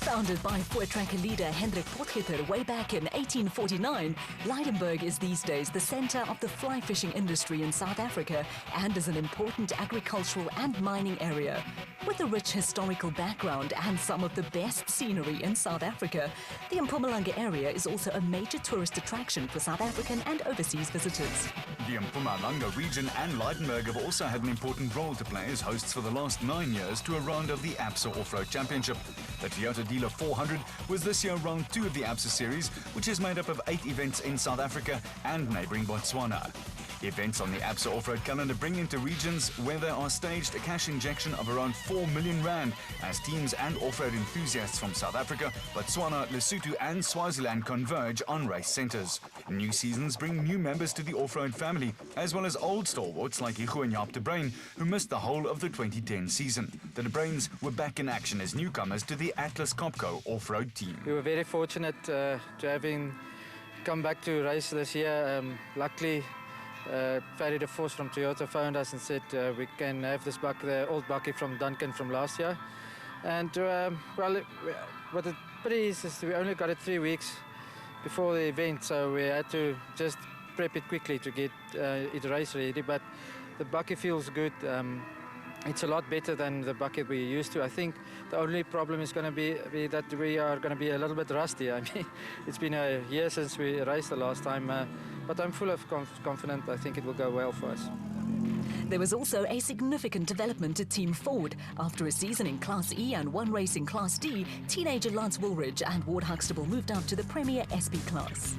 Founded by Voortrekker leader Hendrik Potgieter way back in 1849, Lydenburg is these days the center of the fly fishing industry in South Africa and is an important agricultural and mining area. With a rich historical background and some of the best scenery in South Africa, the Mpumalanga area is also a major tourist attraction for South African and overseas visitors. The Mpumalanga region and Lydenburg have also had an important role to play as hosts for the last 9 years to a round of the ABSA Off-Road Championship. The Toyota Dealer 400 was this year round 2 of the ABSA series, which is made up of 8 events in South Africa and neighbouring Botswana. Events on the ABSA Off-Road calendar bring into regions where there are staged a cash injection of around 4 million rand as teams and off-road enthusiasts from South Africa, Botswana, Lesotho and Swaziland converge on race centres. New seasons bring new members to the off-road family, as well as old stalwarts like Igo and Jaap de Bruin, who missed the whole of the 2010 season. The de Bruins were back in action as newcomers to the Atlas Copco off-road team. We were very fortunate to having come back to race this year. Luckily, Ferry de Vos from Toyota phoned us and said we can have this buck, the old bucky from Duncan from last year. And well, what it pretty is we only got it 3 weeks before the event, so we had to just prep it quickly to get it race ready. But the bucky feels good. It's a lot better than the bucket we used to. I think the only problem is going to be that we are going to be a little bit rusty. I mean, it's been a year since we raced the last time, but I'm full of confidence. I think it will go well for us. There was also a significant development to Team Ford. After a season in Class E and 1 race in Class D, teenager Lance Woolridge and Ward Huxtable moved up to the Premier SP class.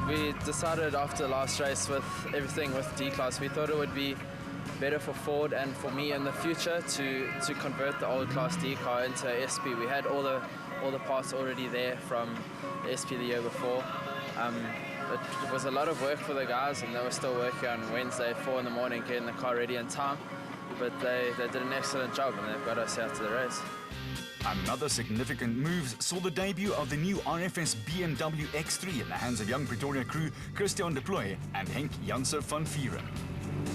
We decided after the last race with everything with D class, we thought it would be better for Ford and for me in the future to convert the old Class D car into a SP. We had all the parts already there from the SP the year before. It was a lot of work for the guys, and they were still working on Wednesday 4 in the morning getting the car ready in time, but they did an excellent job and they've got us out to the race. Another significant move saw the debut of the new RFS BMW X3 in the hands of young Pretoria crew Christian de Plooy and Henk Janse van Vieren.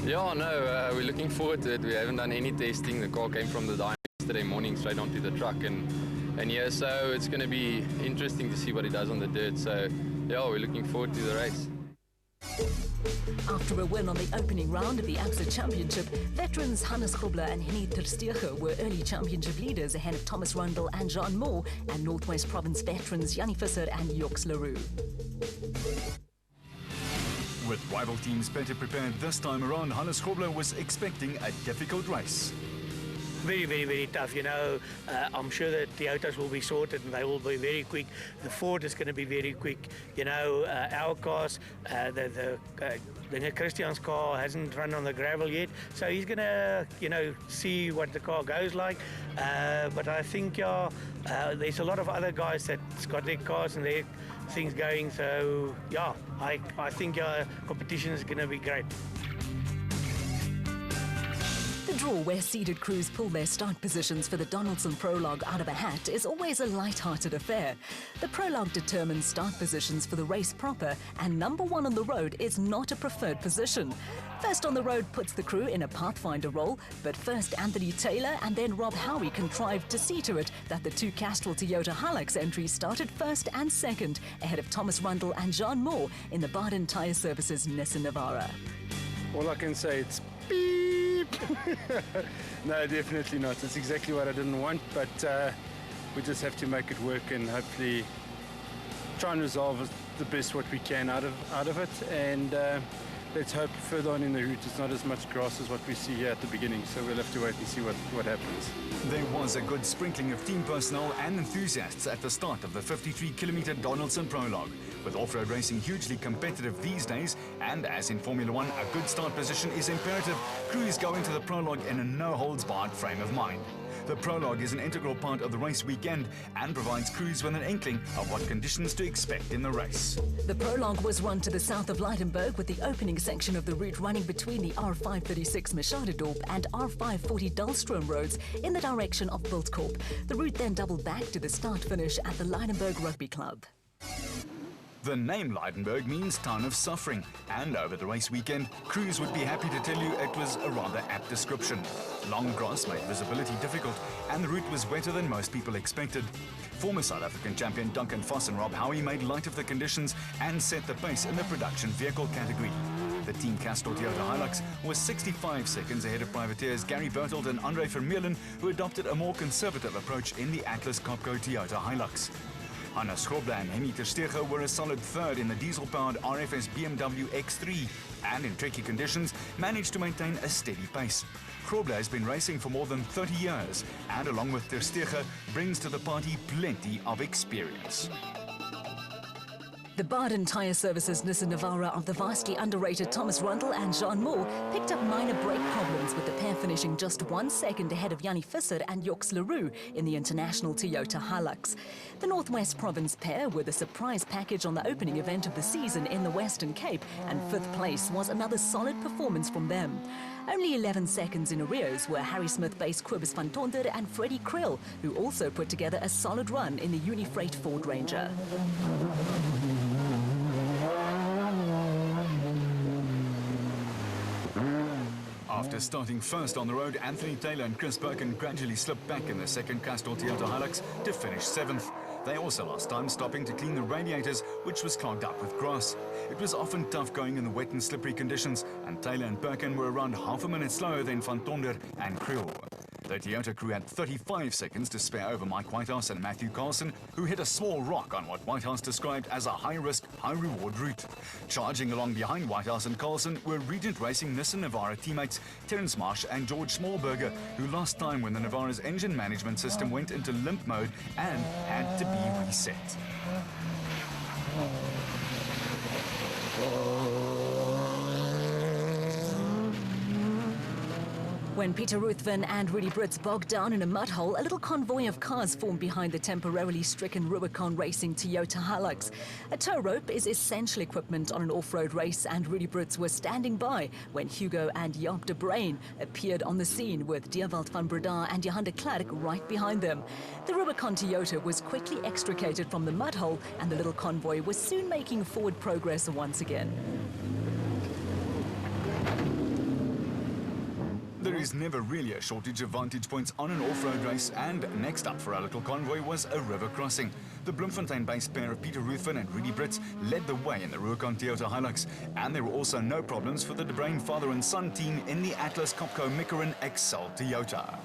Yeah, no, we're looking forward to it. We haven't done any testing. The car came from the dyno yesterday morning straight onto the truck, and yeah, so it's going to be interesting to see what he does on the dirt. So yeah, we're looking forward to the race. After a win on the opening round of the ABSA Championship, veterans Hannes Grobler and Henny Tersteege were early championship leaders ahead of Thomas Rundle and Jean Moore and Northwest Province veterans Jannie Visser and Joks Leroux. With rival teams better prepared this time around, Hannes Grobler was expecting a difficult race. Very, very, very tough. You know, I'm sure that Toyotas will be sorted and they will be very quick. The Ford is going to be very quick. You know, our cars, the Christian's car hasn't run on the gravel yet, so he's going to, you know, see what the car goes like. But I think, there's a lot of other guys that's got their cars and their things going. So, yeah, I think competition is going to be great. The draw where seeded crews pull their start positions for the Donaldson Prologue out of a hat is always a light-hearted affair. The Prologue determines start positions for the race proper, and number 1 on the road is not a preferred position. First on the road puts the crew in a pathfinder role, but first Anthony Taylor and then Rob Howie contrived to see to it that the 2 Castrol Toyota Hilux entries started first and second ahead of Thomas Rundle and Jean Moore in the Baden Tyre Services Nissan Navara. All I can say, it's beep. No, definitely not. It's exactly what I didn't want, but we just have to make it work and hopefully try and resolve the best what we can out of it. And let's hope further on in the route it's not as much grass as what we see here at the beginning. So we'll have to wait and see what happens. There was a good sprinkling of team personnel and enthusiasts at the start of the 53-kilometre Donaldson Prologue. With off-road racing hugely competitive these days, and as in Formula 1, a good start position is imperative, crews go into the Prologue in a no-holds-barred frame of mind. The Prologue is an integral part of the race weekend and provides crews with an inkling of what conditions to expect in the race. The Prologue was run to the south of Lydenburg, with the opening section of the route running between the R536 Machadodorp and R540 Dahlstrom roads in the direction of Bultkorp. The route then doubled back to the start-finish at the Lydenburg Rugby Club. The name Leidenburg means town of suffering, and over the race weekend, crews would be happy to tell you it was a rather apt description. Long grass made visibility difficult, and the route was wetter than most people expected. Former South African champion Duncan Foss and Rob Howie made light of the conditions and set the pace in the production vehicle category. The Team Castor Toyota Hilux was 65 seconds ahead of privateers Gary Bertelt and Andre Vermeulen, who adopted a more conservative approach in the Atlas Copco Toyota Hilux. Hannes Grobler and Henny ter Steege were a solid third in the diesel-powered RFS BMW X3 and in tricky conditions managed to maintain a steady pace. Grobler has been racing for more than 30 years and along with ter Steege brings to the party plenty of experience. The Baden Tyre Services Nissan Navara of the vastly underrated Thomas Rundle and Jean Moore picked up minor brake problems, with the pair finishing just 1 second ahead of Yanni Visser and Joks Leroux in the international Toyota Hilux. The Northwest Province pair were the surprise package on the opening event of the season in the Western Cape, and 5th place was another solid performance from them. Only 11 seconds in arrears were Harry Smith-based Cobus van Tonder and Freddie Krill, who also put together a solid run in the Unifreight Ford Ranger. After starting first on the road, Anthony Taylor and Chris Birkin gradually slipped back in the second Castor Toyota Hilux to finish 7th. They also lost time stopping to clean the radiators, which was clogged up with grass. It was often tough going in the wet and slippery conditions, and Taylor and Birkin were around half a minute slower than Van Tonder and Krill. The Toyota crew had 35 seconds to spare over Mike Whitehouse and Matthew Carlson, who hit a small rock on what Whitehouse described as a high-risk, high-reward route. Charging along behind Whitehouse and Carlson were Regent Racing Nissan Navara teammates Terence Marsh and George Smallberger, who lost time when the Navara's engine management system went into limp mode and had to be reset. When Peter Ruthven and Rudy Brits bogged down in a mud hole, a little convoy of cars formed behind the temporarily stricken Rubicon Racing Toyota Hilux. A tow rope is essential equipment on an off-road race, and Rudy Brits were standing by when Hugo and Jaap de Bruin appeared on the scene, with Dewald van Breda and Johan de Klerk right behind them. The Rubicon Toyota was quickly extricated from the mud hole, and the little convoy was soon making forward progress once again. There is never really a shortage of vantage points on an off-road race, and next up for our little convoy was a river crossing. The Bloemfontein-based pair of Peter Ruthven and Rudy Brits led the way in the Rubicon Toyota Hilux, and there were also no problems for the De Bruin father and son team in the Atlas Copco Micron Excel Toyota.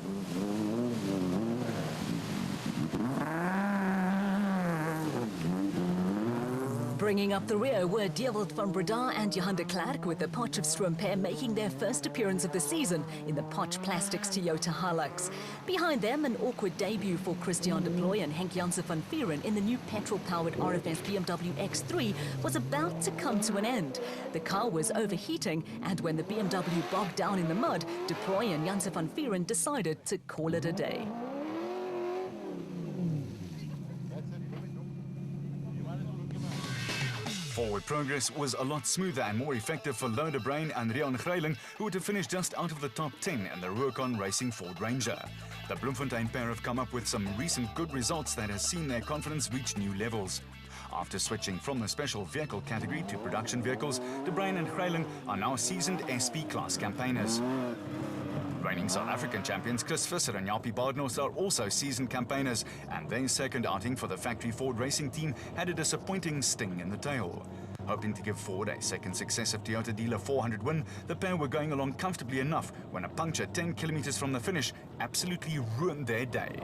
Bringing up the rear were Dewald van Breda and Johan de Klerk, with the Potchefstroom pair making their first appearance of the season in the Potch Plastics Toyota Hilux. Behind them, an awkward debut for Christian de Ploy and Henk Janssen van Vieren in the new petrol-powered RFS BMW X3 was about to come to an end. The car was overheating, and when the BMW bogged down in the mud, de Ploy and Janssen van Vieren decided to call it a day. Forward progress was a lot smoother and more effective for Louw de Bruin and Rian Greiling, who were to finish just out of the top 10 in the Rubicon Racing Ford Ranger. The Bloemfontein pair have come up with some recent good results that has seen their confidence reach new levels. After switching from the special vehicle category to production vehicles, de Bruin and Greiling are now seasoned SP class campaigners. Reigning South African champions Chris Visser and Japie Badenhorst are also seasoned campaigners, and their second outing for the factory Ford racing team had a disappointing sting in the tail. Hoping to give Ford a second successive Toyota Dealer 400 win, the pair were going along comfortably enough when a puncture 10 kilometers from the finish absolutely ruined their day.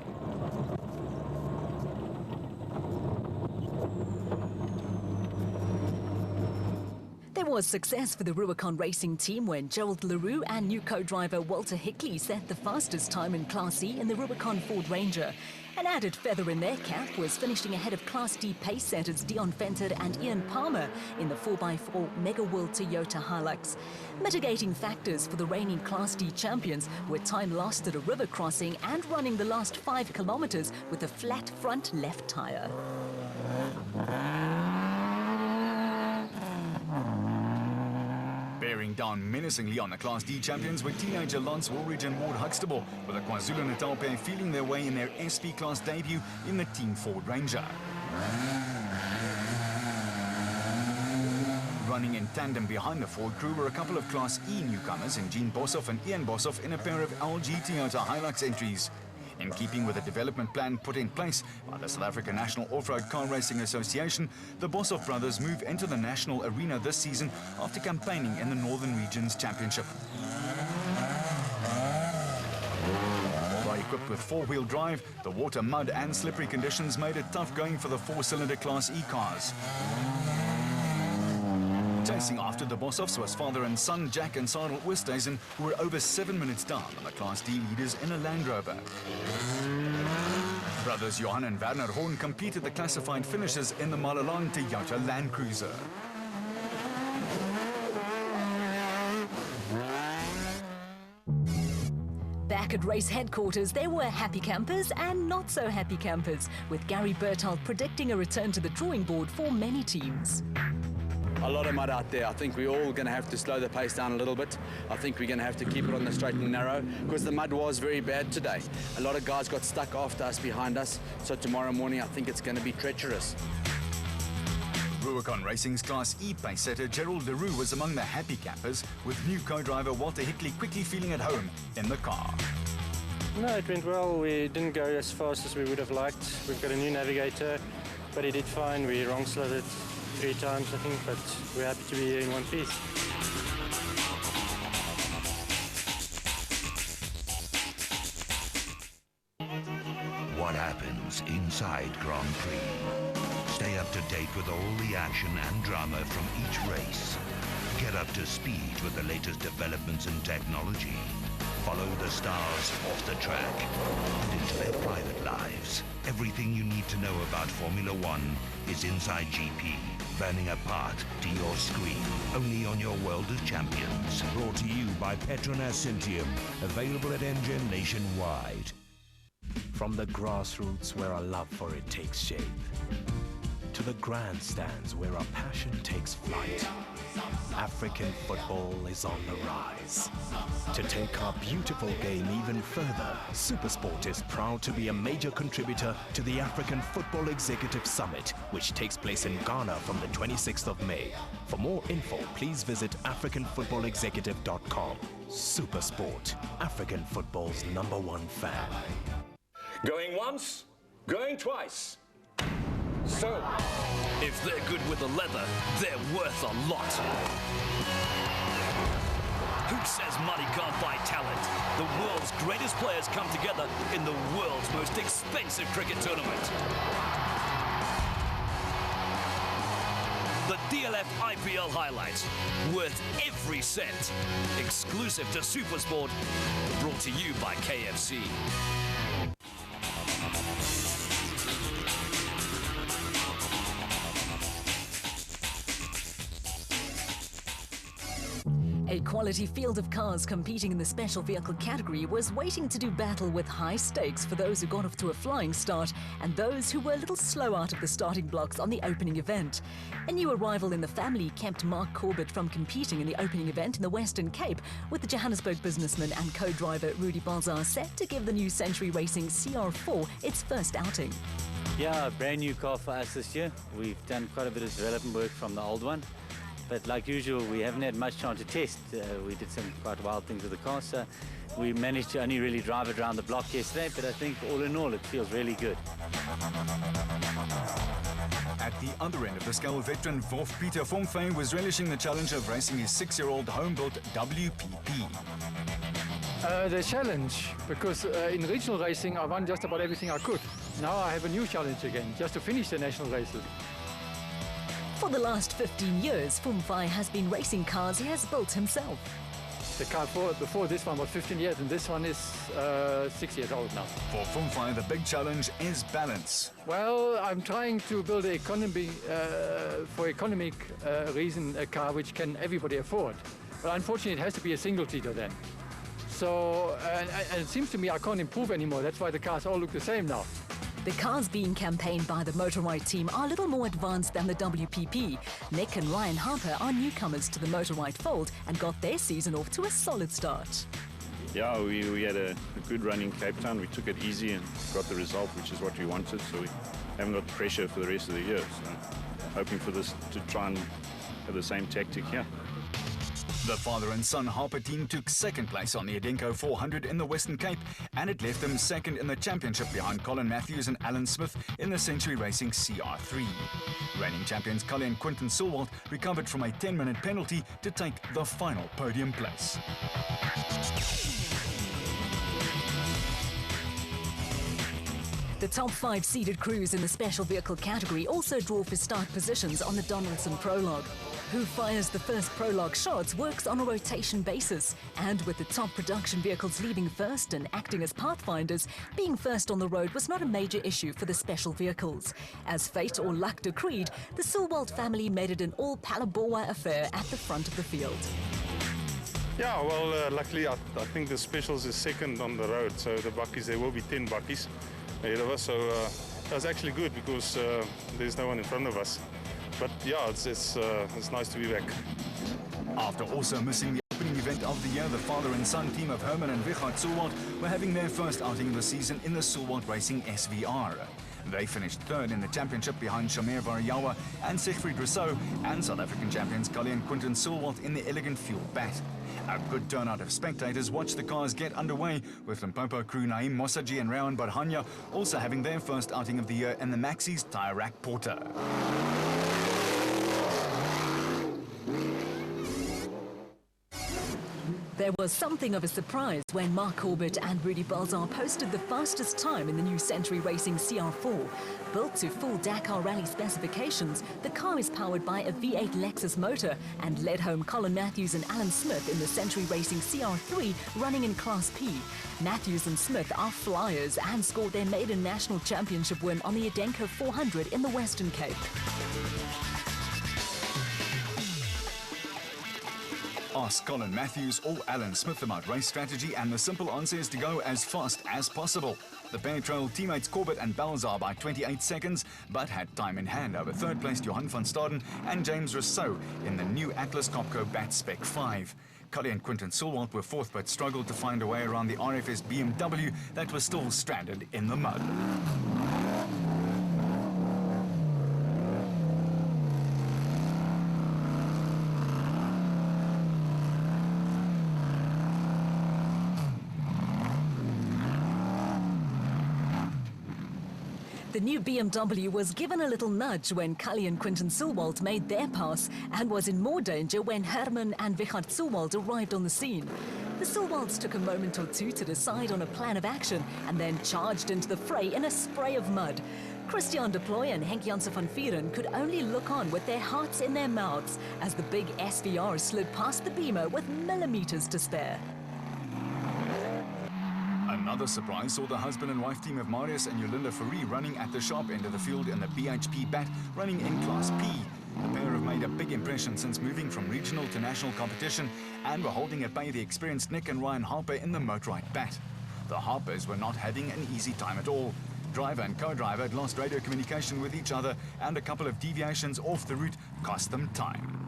There was success for the Rubicon Racing team when Gerald Leroux and new co-driver Walter Hickley set the fastest time in Class C in the Rubicon Ford Ranger. An added feather in their cap was finishing ahead of Class D pace setters Dion Venter and Ian Palmer in the 4x4 Mega World Toyota Hilux. Mitigating factors for the reigning Class D champions were time lost at a river crossing and running the last 5 kilometers with a flat front left tire. Bearing down menacingly on the Class D champions were teenager Lance Woolridge and Ward Huxtable, with the KwaZulu-Natal pair feeling their way in their SP Class debut in the Team Ford Ranger. running in tandem behind the Ford crew were a couple of Class E newcomers in Jean Boshoff and Ian Boshoff in a pair of LG Toyota Hilux entries. In keeping with the development plan put in place by the South African National Off-Road Car Racing Association, the Boshoff brothers move into the national arena this season after campaigning in the Northern Regions Championship. Equipped with four-wheel drive, the water, mud and slippery conditions made it tough going for the four-cylinder Class E cars. Chasing after the Boshoffs was father and son Jack and Sarel Oosthuizen, who were over 7 minutes down on the Class D leaders in a Land Rover. Brothers Johan and Werner Horn competed the classified finishers in the Malalang Toyota Land Cruiser. Back at race headquarters, there were happy campers and not so happy campers, with Gary Berthold predicting a return to the drawing board for many teams. A lot of mud out there. I think we're all going to have to slow the pace down a little bit. I think we're going to have to keep it on the straight and narrow because the mud was very bad today. A lot of guys got stuck after us, behind us, so tomorrow morning I think it's going to be treacherous. Rubicon Racing's Class E pace setter Gerald Leroux was among the happy campers, with new co-driver Walter Hickley quickly feeling at home in the car. No, it went well. We didn't go as fast as we would have liked. We've got a new navigator, but he did fine. We wrong slotted 3 times, I think, but we're happy to be here in one piece. What happens inside Grand Prix? Stay up to date with all the action and drama from each race. Get up to speed with the latest developments in technology. Follow the stars off the track and into their private lives. Everything you need to know about Formula One is inside GP, burning a path to your screen, only on your World of Champions. Brought to you by Petronas Cintium, available at Engine nationwide. From the grassroots where our love for it takes shape, to the grandstands where our passion takes flight, African football is on the rise. To take our beautiful game even further, SuperSport is proud to be a major contributor to the African Football Executive Summit, which takes place in Ghana from the 26th of May. For more info, please visit africanfootballexecutive.com. SuperSport, African football's #1 fan. Going once, going twice. So, if they're good with the leather, they're worth a lot. Who says money can't buy talent? The world's greatest players come together in the world's most expensive cricket tournament. The DLF IPL highlights, worth every cent. Exclusive to SuperSport, brought to you by KFC. A quality field of cars competing in the special vehicle category was waiting to do battle with high stakes for those who got off to a flying start and those who were a little slow out of the starting blocks on the opening event. A new arrival in the family kept Mark Corbett from competing in the opening event in the Western Cape, with the Johannesburg businessman and co-driver Rudy Balzar set to give the new Century Racing CR4 its first outing. Yeah, a brand new car for us this year. We've done quite a bit of development work from the old one. But like usual, we haven't had much time to test. We did some quite wild things with the car, so we managed to only really drive it around the block yesterday, but I think all in all, it feels really good. At the other end of the scale, veteran Wolf Peter Fomfey was relishing the challenge of racing his 6-year-old home-built WPP. The challenge, because in regional racing I won just about everything I could. Now I have a new challenge again, just to finish the national races. For the last 15 years, Fomfey has been racing cars he has built himself. The car before this one was 15 years and this one is 6 years old now. For Fomfey, the big challenge is balance. Well, I'm trying to build an economy, for economic reason, a car which can everybody afford. But unfortunately it has to be a single-seater then. So, and it seems to me I can't improve anymore. That's why the cars all look the same now. The cars being campaigned by the Motorride team are a little more advanced than the WPP. Nick and Ryan Harper are newcomers to the Motorride fold and got their season off to a solid start. Yeah, we had a good run in Cape Town. We took it easy and got the result, which is what we wanted. So we haven't got the pressure for the rest of the year. So hoping for this to try and have the same tactic here. The father and son Harper team took second place on the Edenko 400 in the Western Cape, and it left them second in the championship behind Colin Matthews and Alan Smith in the Century Racing CR3. Reigning champions Cully and Quinton Silwalt recovered from a 10-minute penalty to take the final podium place. The top 5 seeded crews in the special vehicle category also draw for start positions on the Donaldson Prologue. Who fires the first prologue shots works on a rotation basis, and with the top production vehicles leaving first and acting as pathfinders, being first on the road was not a major issue for the special vehicles. As fate or luck decreed, the Silwalt family made it an all-Palabora affair at the front of the field. Yeah, well, luckily I think the specials is second on the road, so the buckies, there will be 10 buckies ahead of us, so that's actually good because there's no one in front of us. But yeah, it's nice to be back. After also missing the opening event of the year, the father and son team of Herman and Richard Silwalt were having their first outing of the season in the Silwalt Racing SVR. They finished third in the championship behind Shamer Variawa and Siegfried Rousseau, and South African champions Cully and Quinton Silwalt in the Elegant Fuel Bat. A good turnout of spectators watched the cars get underway, with Limpopo crew Naim Mosaji and Rayan Barhanya also having their first outing of the year in the Maxis Tyre Rack Porter. There was something of a surprise when Mark Corbett and Rudy Balzar posted the fastest time in the new Century Racing CR4. Built to full Dakar Rally specifications, the car is powered by a V8 Lexus motor and led home Colin Matthews and Alan Smith in the Century Racing CR3 running in Class P. Matthews and Smith are flyers and scored their maiden national championship win on the Edenko 400 in the Western Cape. Ask Colin Matthews or Alan Smith about race strategy, and the simple answer is to go as fast as possible. The pair trailed teammates Corbett and Balzar by 28 seconds, but had time in hand over third-placed Johan van Staden and James Rousseau in the new Atlas Copco Bat Spec 5. Cully and Quinton Silwalt were fourth, but struggled to find a way around the RFS BMW that was still stranded in the mud. The new BMW was given a little nudge when Cully and Quinton Silwalt made their pass and was in more danger when Herman and Richard Silwalt arrived on the scene. The Silwalts took a moment or two to decide on a plan of action and then charged into the fray in a spray of mud. Christian de Ploy and Henk Janssen van Vieren could only look on with their hearts in their mouths as the big SVR slid past the Beamer with millimeters to spare. Another surprise saw the husband and wife team of Marius and Yolinda Fourie running at the sharp end of the field in the BHP Bat, running in Class P. The pair have made a big impression since moving from regional to national competition and were holding at bay the experienced Nick and Ryan Harper in the Motorride Bat. The Harpers were not having an easy time at all. Driver and co-driver had lost radio communication with each other, and a couple of deviations off the route cost them time.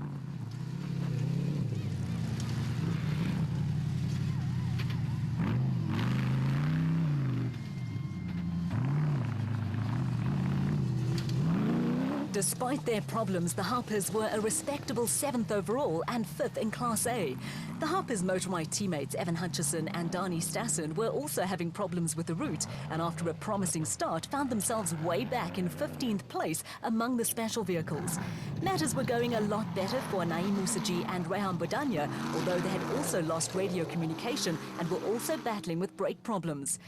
Despite their problems, the Harpers were a respectable 7th overall and 5th in Class A. The Harpers' Motorride teammates Evan Hutchison and Dani Stassen were also having problems with the route, and after a promising start found themselves way back in 15th place among the special vehicles. Matters were going a lot better for Naim Mosaji and Rayan Barhanya, although they had also lost radio communication and were also battling with brake problems.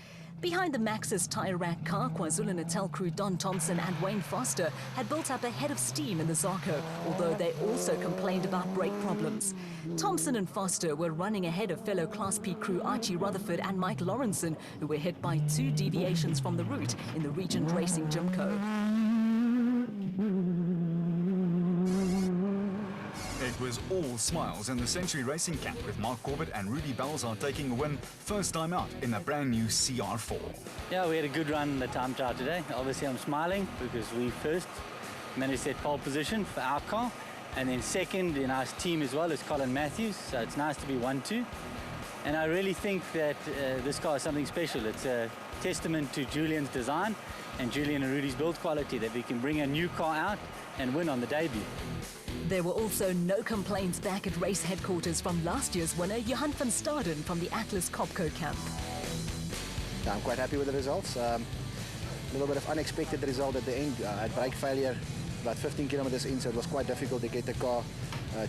Behind the Maxis Tyre Rack car, KwaZulu-Natal crew Don Thompson and Wayne Foster had built up a head of steam in the Zarko, although they also complained about brake problems. Thompson and Foster were running ahead of fellow Class P crew Archie Rutherford and Mike Lawrenson, who were hit by 2 deviations from the route in the Regent Racing Jimco. It was all smiles in the Century Racing camp, with Mark Corbett and Rudy Balzar taking a win first time out in the brand new CR4. Yeah, we had a good run in the time trial today. Obviously I'm smiling because we first managed to set pole position for our car, and then second in our team as well is Colin Matthews, so it's nice to be 1-2. And I really think that this car is something special. It's a testament to Julian's design and Julian and Rudy's build quality that we can bring a new car out and win on the debut. There were also no complaints back at race headquarters from last year's winner, Johan van Staden from the Atlas Copco camp. I'm quite happy with the results. A little bit of unexpected result at the end. I had brake failure about 15 kilometers in, so it was quite difficult to get the car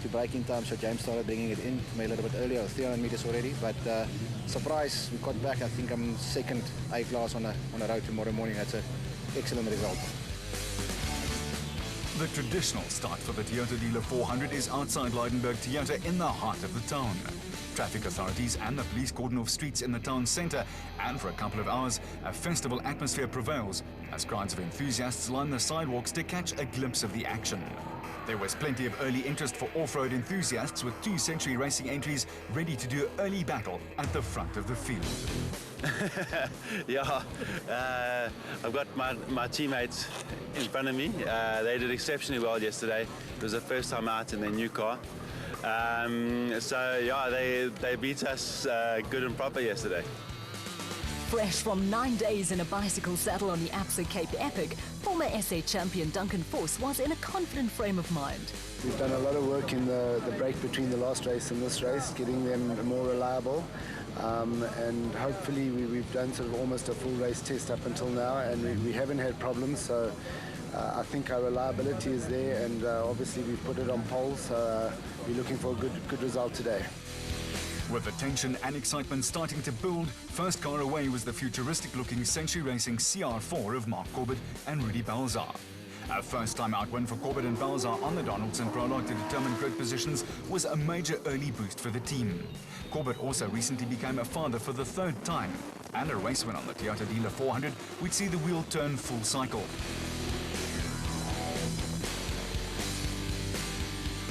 to brake in time, so James started bringing it in, maybe a little bit earlier, 300 meters already, but surprise, we got back. I think I'm second A-class on a road tomorrow morning. That's an excellent result. The traditional start for the Toyota Dealer 400 is outside Lydenburg Toyota in the heart of the town. Traffic authorities and the police cordon off streets in the town centre, and for a couple of hours, a festival atmosphere prevails as crowds of enthusiasts line the sidewalks to catch a glimpse of the action. There was plenty of early interest for off-road enthusiasts, with 2 Century Racing entries ready to do early battle at the front of the field. Yeah, I've got my teammates in front of me. They did exceptionally well yesterday. It was the first time out in their new car. So yeah, they beat us good and proper yesterday. Fresh from 9 days in a bicycle saddle on the Absa Cape Epic, former SA champion Duncan Force was in a confident frame of mind. We've done a lot of work in the break between the last race and this race, getting them more reliable. And hopefully we've done sort of almost a full race test up until now, and we haven't had problems. So I think our reliability is there, and obviously we've put it on pole. So we're looking for a good result today. With the tension and excitement starting to build, first car away was the futuristic-looking Century Racing CR4 of Mark Corbett and Rudy Balzar. A first-time out win for Corbett and Balzar on the Donaldson Prologue to determine grid positions was a major early boost for the team. Corbett also recently became a father for the 3rd time, and a race win on the Toyota Dealer 400 would see the wheel turn full cycle.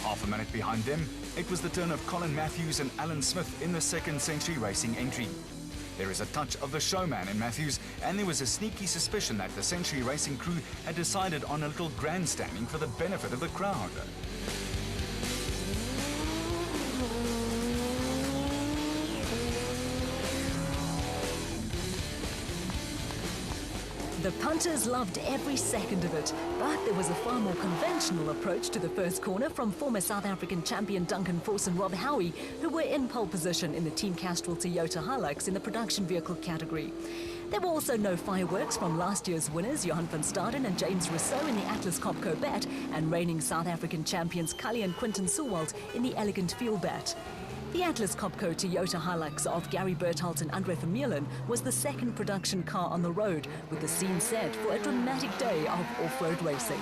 Half a minute behind them, it was the turn of Colin Matthews and Alan Smith in the 2nd Century Racing entry. There is a touch of the showman in Matthews, and there was a sneaky suspicion that the Century Racing crew had decided on a little grandstanding for the benefit of the crowd. The punters loved every second of it, but there was a far more conventional approach to the first corner from former South African champion Duncan Force and Rob Howie, who were in pole position in the Team Castrol Toyota Hilux in the production vehicle category. There were also no fireworks from last year's winners Johan van Staden and James Rousseau in the Atlas Copco Bat, and reigning South African champions Cully and Quinton Sewald in the Elegant Field Bat. The Atlas Copco Toyota Hilux of Gary Bertholdt and Andre Vermeulen was the 2nd production car on the road, with the scene set for a dramatic day of off-road racing.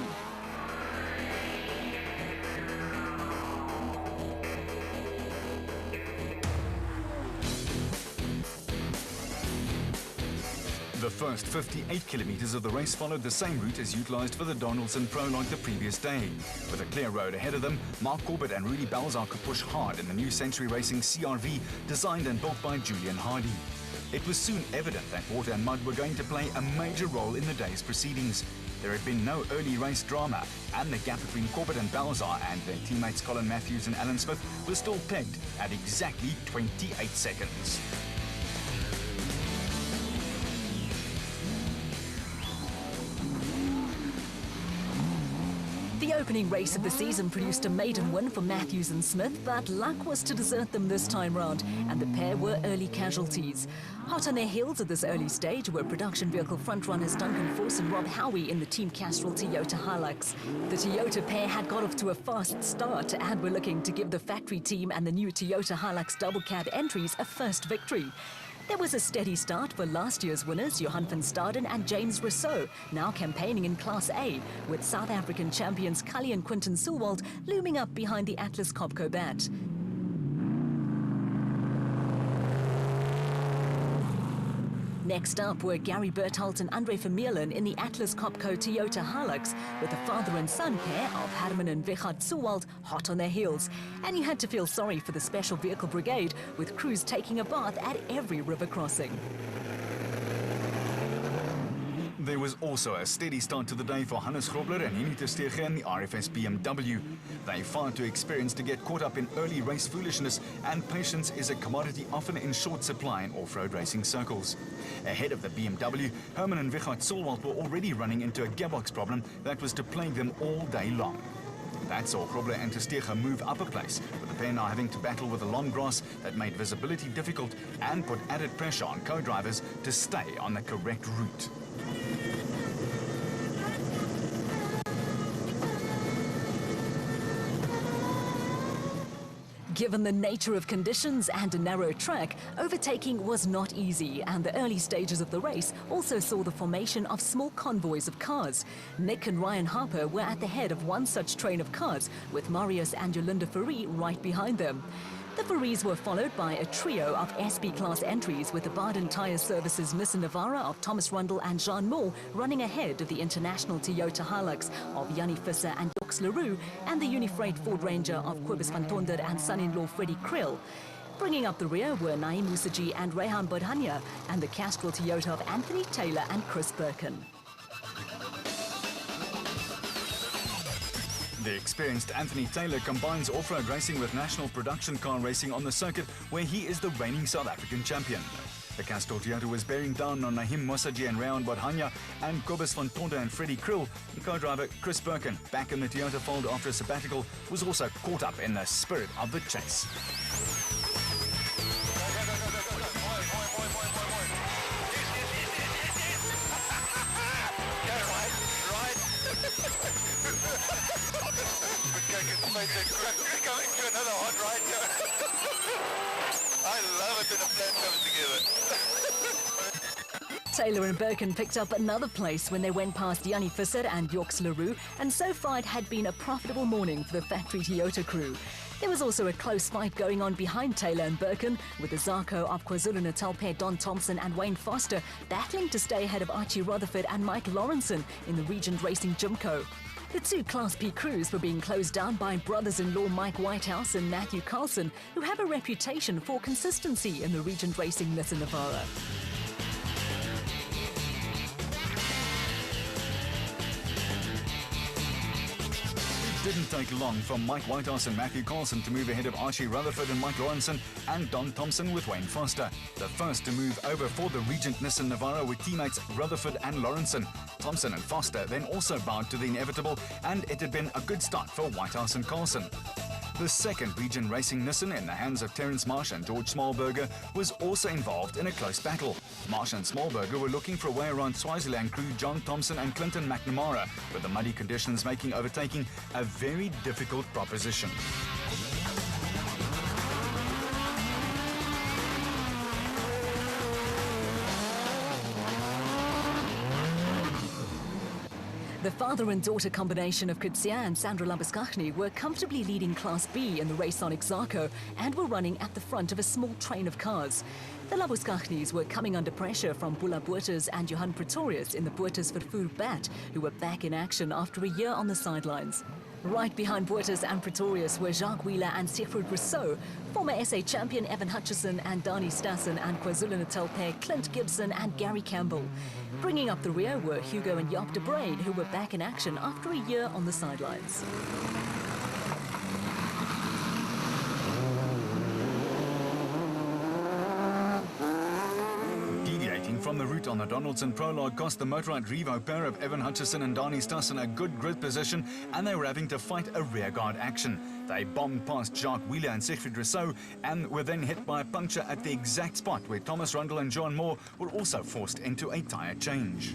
The first 58 kilometers of the race followed the same route as utilised for the Donaldson Prologue the previous day. With a clear road ahead of them, Mark Corbett and Rudy Balzar could push hard in the new Century Racing CRV, designed and built by Julian Hardy. It was soon evident that water and mud were going to play a major role in the day's proceedings. There had been no early race drama, and the gap between Corbett and Balzar and their teammates Colin Matthews and Alan Smith was still pegged at exactly 28 seconds. The opening race of the season produced a maiden win for Matthews and Smith, but luck was to desert them this time round, and the pair were early casualties. Hot on their heels at this early stage were production vehicle frontrunners Duncan Force and Rob Howie in the Team Castrol Toyota Hilux. The Toyota pair had got off to a fast start and were looking to give the factory team and the new Toyota Hilux double cab entries a first victory. There was a steady start for last year's winners, Johan van Staden and James Rousseau, now campaigning in Class A, with South African champions Cully and Quinton Sewald looming up behind the Atlas Copco Bat. Next up were Gary Bertholdt and Andre Vermeulen in the Atlas Copco Toyota Hilux, with the father and son pair of Herman and Wichard Sewald hot on their heels. And you had to feel sorry for the Special Vehicle Brigade, with crews taking a bath at every river crossing. There was also a steady start to the day for Hannes Grobler and Henny Terstegen in the RFS BMW. They far too experienced to get caught up in early race foolishness, and patience is a commodity often in short supply in off-road racing circles. Ahead of the BMW, Herman and Wichert Solwald were already running into a gearbox problem that was to plague them all day long. That saw Grobler and Terstegen move up a place, with the pair now having to battle with the long grass that made visibility difficult and put added pressure on co-drivers to stay on the correct route. Given the nature of conditions and a narrow track, overtaking was not easy, and the early stages of the race also saw the formation of small convoys of cars. Nick and Ryan Harper were at the head of one such train of cars, with Marius and Jolanda Fourie right behind them. The Fouries were followed by a trio of SP-class entries, with the Baden Tyre Services Nissan Navara of Thomas Rundle and Jean Moore running ahead of the International Toyota Hilux of Jannie Visser and Joks Leroux, and the Unifreight Ford Ranger of Kobus van Tonder and son-in-law Freddie Krill. Bringing up the rear were Naeem Musaji and Rehan Bodhania, and the Castrol Toyota of Anthony Taylor and Chris Birkin. The experienced Anthony Taylor combines off-road racing with national production car racing on the circuit, where he is the reigning South African champion. The Castrol Toyota was bearing down on Naeem Musaji and Rehan Bodhania, and Kobus van Tonder and Freddie Krill. And co-driver Chris Birkin, back in the Toyota fold after a sabbatical, was also caught up in the spirit of the chase. Coming to another hot ride here. I love it when a plan comes together. Taylor and Birkin picked up another place when they went past Jannie Visser and Joks Leroux, and so far it had been a profitable morning for the factory Toyota crew. There was also a close fight going on behind Taylor and Birkin, with the Zarco of KwaZulu-Natal pair Don Thompson and Wayne Foster battling to stay ahead of Archie Rutherford and Mike Lawrenson in the Regent Racing Jimco. The two Class P crews were being closed down by brothers-in-law Mike Whitehouse and Matthew Carlson, who have a reputation for consistency in the Regent Racing Nissan Navara. It didn't take long for Mike Whitehouse and Matthew Carlson to move ahead of Archie Rutherford and Mike Lawrenson and Don Thompson with Wayne Foster. The first to move over for the Regent Nissan Navara were teammates Rutherford and Lawrenson. Thompson and Foster then also bowed to the inevitable, and it had been a good start for Whitehouse and Carlson. The second Regent Racing Nissan, in the hands of Terence Marsh and George Smallberger, was also involved in a close battle. Marsh and Smallberger were looking for a way around Swaziland crew John Thompson and Clinton McNamara, with the muddy conditions making overtaking a very difficult proposition. The father and daughter combination of Kutsia and Sandra Labuschagne were comfortably leading Class B in the Raconic Zarco and were running at the front of a small train of cars. The Labuschagnes were coming under pressure from Bula Bottas and Johan Pretorius in the Bottas Vervoer Bat, who were back in action after a year on the sidelines. Right behind Bottas and Pretorius were Jacques Wheeler and Siegfried Rousseau, former SA champion Evan Hutchison and Dani Stassen, and KwaZulu-Natal pair Clint Gibson and Gary Campbell. Bringing up the rear were Hugo and Jaap de Bruin, who were back in action after a year on the sidelines. From the route on the Donaldson Prologue cost the Motorrad Revo pair of Evan Hutchison and Dani Stassen a good grid position, and they were having to fight a rearguard action. They bombed past Jacques Wheeler and Siegfried Rousseau and were then hit by a puncture at the exact spot where Thomas Rundle and John Moore were also forced into a tyre change.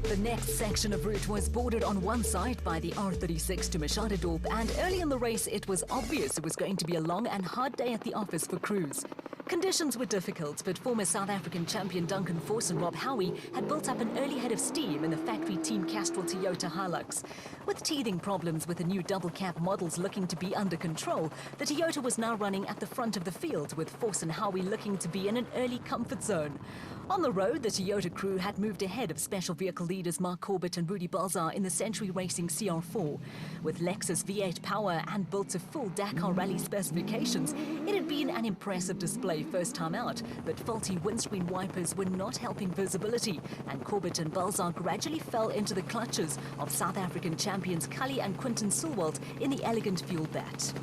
The next section of route was bordered on one side by the R36 to Machadodorp, and early in the race it was obvious it was going to be a long and hard day at the office for crews. Conditions were difficult, but former South African champion Duncan Force and Rob Howie had built up an early head of steam in the factory team Castrol Toyota Hilux. With teething problems with the new double-cab models looking to be under control, the Toyota was now running at the front of the field, with Force and Howie looking to be in an early comfort zone. On the road, the Toyota crew had moved ahead of special vehicle leaders Mark Corbett and Rudy Balzar in the Century Racing CR4. With Lexus V8 power and built to full Dakar Rally specifications, it had been an impressive display first time out, but faulty windscreen wipers were not helping visibility, and Corbett and Balzar gradually fell into the clutches of South African champions Cully and Quinton Sulwalt in the Elegant Fuel Bat.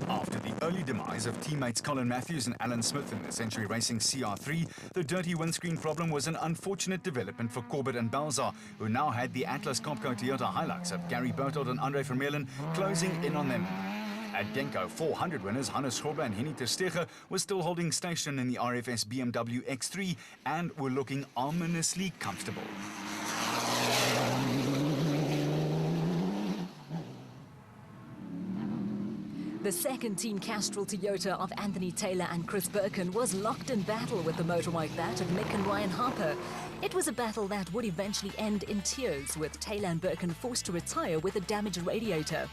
After the early demise of teammates Colin Matthews and Alan Smith in the Century Racing CR3, the dirty windscreen problem was an unfortunate development for Corbett and Balzar, who now had the Atlas Copco Toyota Hilux of Gary Berthold and Andre Vermeulen closing in on them. At Denko, 400 winners Hannes Schrober and Henny Terstegen were still holding station in the RFS BMW X3 and were looking ominously comfortable. The second team Castrol Toyota of Anthony Taylor and Chris Birkin was locked in battle with the motorbike bat of Nick and Ryan Harper. It was a battle that would eventually end in tears, with Taylor and Birkin forced to retire with a damaged radiator.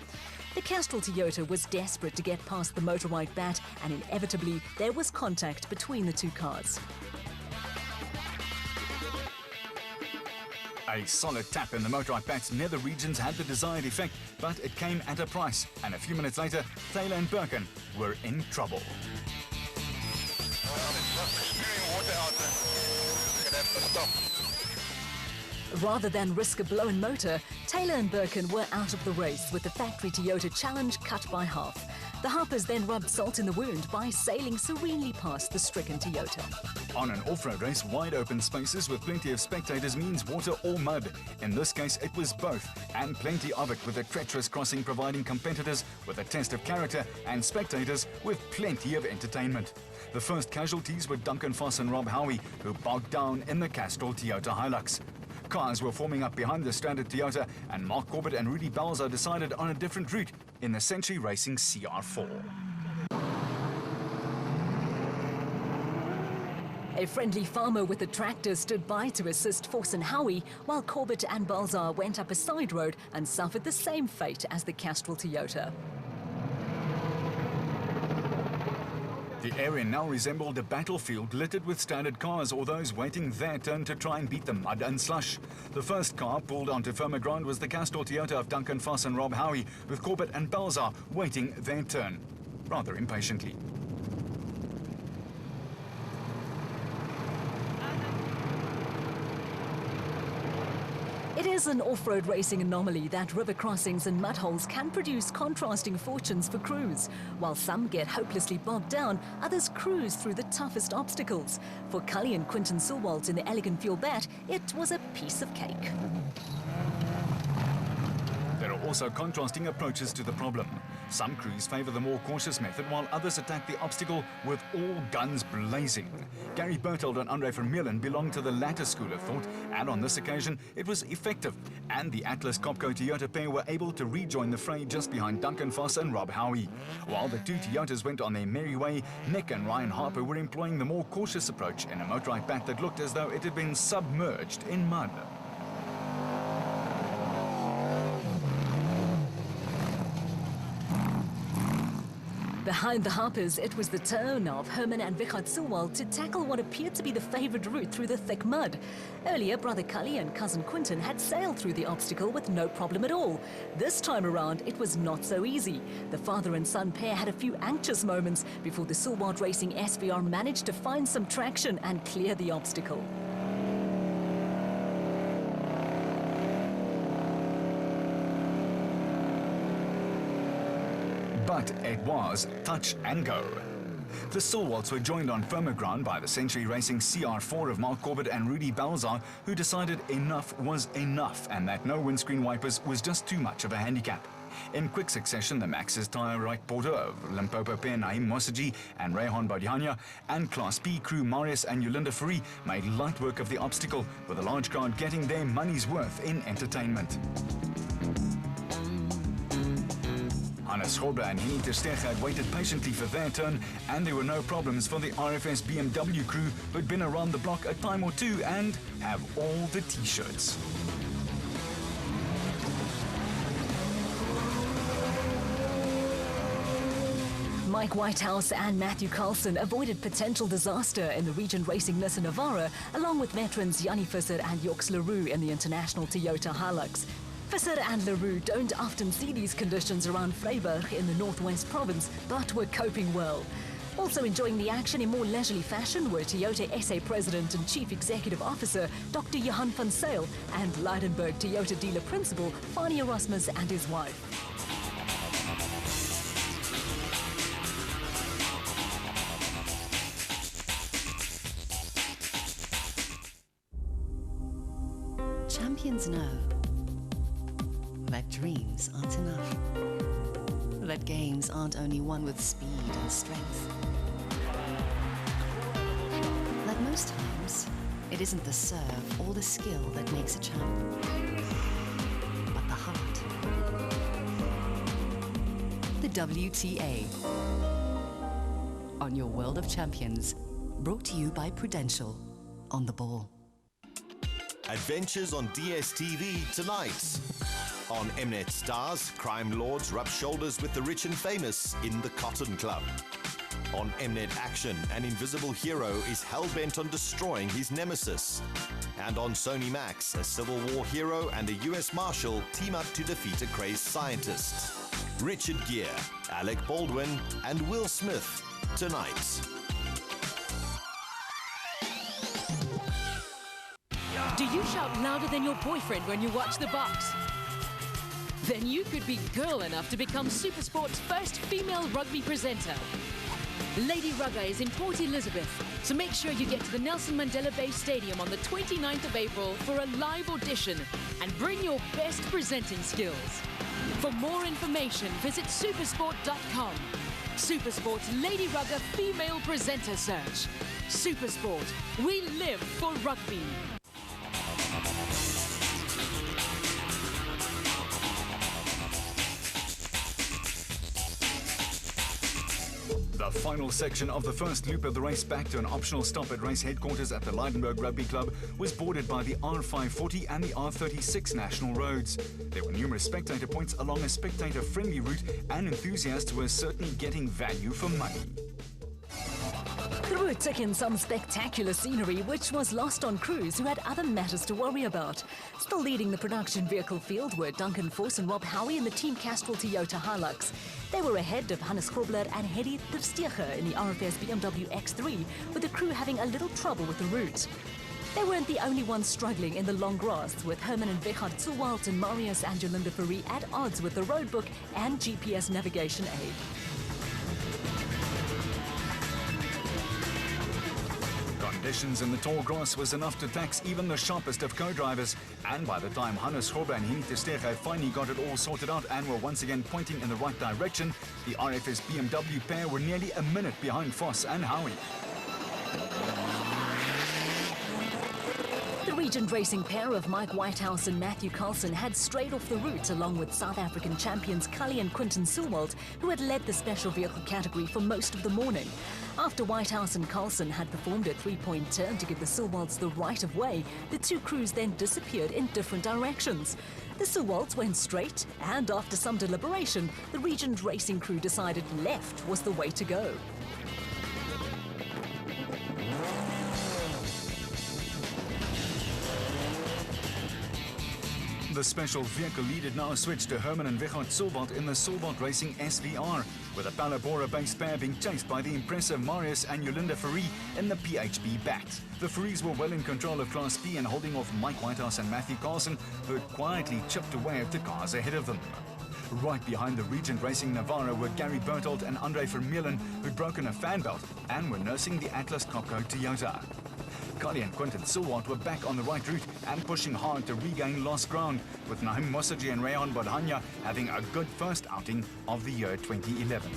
The Castrol Toyota was desperate to get past the motorbike bat, and inevitably there was contact between the two cars. A solid tap in the motorbike bat's nether regions had the desired effect, but it came at a price, and a few minutes later, Taylor and Birkin were in trouble. Rather than risk a blown motor, Taylor and Birkin were out of the race, with the factory Toyota challenge cut by half. The Harpers then rubbed salt in the wound by sailing serenely past the stricken Toyota. On an off-road race, wide open spaces with plenty of spectators means water or mud. In this case, it was both, and plenty of it, with a treacherous crossing providing competitors with a test of character and spectators with plenty of entertainment. The first casualties were Duncan Foss and Rob Howie, who bogged down in the Castrol Toyota Hilux. Cars were forming up behind the stranded Toyota, and Mark Corbett and Rudy Balzar decided on a different route in the Century Racing CR4. A friendly farmer with a tractor stood by to assist Force and Howie, while Corbett and Balzar went up a side road and suffered the same fate as the Castrol Toyota. The area now resembled a battlefield littered with stranded cars or those waiting their turn to try and beat the mud and slush. The first car pulled onto firmer ground was the Castrol Toyota of Duncan Foss and Rob Howie, with Corbett and Balzar waiting their turn, rather impatiently. It is an off-road racing anomaly that river crossings and mud holes can produce contrasting fortunes for crews. While some get hopelessly bogged down, others cruise through the toughest obstacles. For Cully and Quinton Sulwalt in the Elegant Fuel Bat, it was a piece of cake. There are also contrasting approaches to the problem. Some crews favour the more cautious method, while others attack the obstacle with all guns blazing. Gary Berthold and Andre Vermeulen belong to the latter school of thought, and on this occasion it was effective, and the Atlas Copco Toyota pair were able to rejoin the fray just behind Duncan Foss and Rob Howie. While the two Toyotas went on their merry way, Nick and Ryan Harper were employing the more cautious approach in a motorbike bat that looked as though it had been submerged in mud. Behind the Harpers, it was the turn of Herman and Vichard Sulwalt to tackle what appeared to be the favoured route through the thick mud. Earlier, brother Cully and cousin Quinton had sailed through the obstacle with no problem at all. This time around, it was not so easy. The father and son pair had a few anxious moments before the Sulwalt Racing SVR managed to find some traction and clear the obstacle. But it was touch and go. The Sulwalts were joined on firmer ground by the Century Racing CR4 of Mark Corbett and Rudy Balzar, who decided enough was enough and that no windscreen wipers was just too much of a handicap. In quick succession, the Max's tyre right porter of Limpopo pair Naim Mossaji and Rehan Badiania and Class B crew Marius and Yolinda Fourie made light work of the obstacle, with a large crowd getting their money's worth in entertainment. Hannes Grobler and Henny Terstegen had waited patiently for their turn, and there were no problems for the RFS BMW crew who'd been around the block a time or two and have all the T-shirts. Mike Whitehouse and Matthew Carlson avoided potential disaster in the Region Racing Nissan Navara, along with veterans Jannie Visser and Joks Leroux in the International Toyota Hilux. Visser and Leroux don't often see these conditions around Vryburg in the Northwest Province, but were coping well. Also enjoying the action in more leisurely fashion were Toyota SA President and Chief Executive Officer Dr. Johan van Zyl and Leidenburg Toyota Dealer Principal Fanie Erasmus and his wife. Champions know that dreams aren't enough, that games aren't only won with speed and strength, that most times it isn't the serve or the skill that makes a champ, but the heart. The WTA on your World of Champions, brought to you by Prudential. On the ball. Adventures on DSTV tonight. On Mnet Stars, crime lords rub shoulders with the rich and famous in the Cotton Club. On Mnet Action, an invisible hero is hell-bent on destroying his nemesis. And on Sony Max, a Civil War hero and a US Marshal team up to defeat a crazed scientist. Richard Gere, Alec Baldwin and Will Smith tonight. Do you shout louder than your boyfriend when you watch The Box? Then you could be girl enough to become SuperSport's first female rugby presenter. Lady Rugger is in Port Elizabeth, so make sure you get to the Nelson Mandela Bay Stadium on the 29th of April for a live audition and bring your best presenting skills. For more information, visit supersport.com. SuperSport's Lady Rugger female presenter search. SuperSport, we live for rugby. The final section of the first loop of the race back to an optional stop at race headquarters at the Leidenburg Rugby Club was bordered by the R540 and the R36 national roads. There were numerous spectator points along a spectator-friendly route, and enthusiasts were certainly getting value for money. The route took in some spectacular scenery, which was lost on crews who had other matters to worry about. Still leading the production vehicle field were Duncan Force and Rob Howie in the Team Castrol Toyota Hilux. They were ahead of Hannes Grobler and Henny Terstegen in the RFS BMW X3, with the crew having a little trouble with the route. They weren't the only ones struggling in the long grass, with Herman and Wegard Zuwald and Marius and Jolinda Fourie at odds with the roadbook and GPS navigation aid. Conditions in the tall grass was enough to tax even the sharpest of co-drivers, and by the time Hannes Grobler and Henny Terstegen finally got it all sorted out and were once again pointing in the right direction, the RFS BMW pair were nearly a minute behind Foss and Howie. The Regent Racing pair of Mike Whitehouse and Matthew Carlson had strayed off the route, along with South African champions Cully and Quinton Sewald, who had led the special vehicle category for most of the morning. After Whitehouse and Carlson had performed a three-point turn to give the Sewalds the right of way, the two crews then disappeared in different directions. The Sewalds went straight, and after some deliberation, the Regent Racing crew decided left was the way to go. The special vehicle lead now switched to Herman and Wegard Zuwald in the Zuwald Racing SVR, with a Palabora-based pair being chased by the impressive Marius and Jolinda Fourie in the PHB Bat. The Fouries were well in control of Class B and holding off Mike Whitehouse and Matthew Carlson, who had quietly chipped away at the cars ahead of them. Right behind the Regent Racing Navara were Gary Berthold and Andre Vermeulen, who'd broken a fan belt and were nursing the Atlas Copco Toyota. Cully and Quinton Sewald were back on the right route and pushing hard to regain lost ground, with Naim Mosaji and Rayon Bodhanya having a good first outing of the year 2011.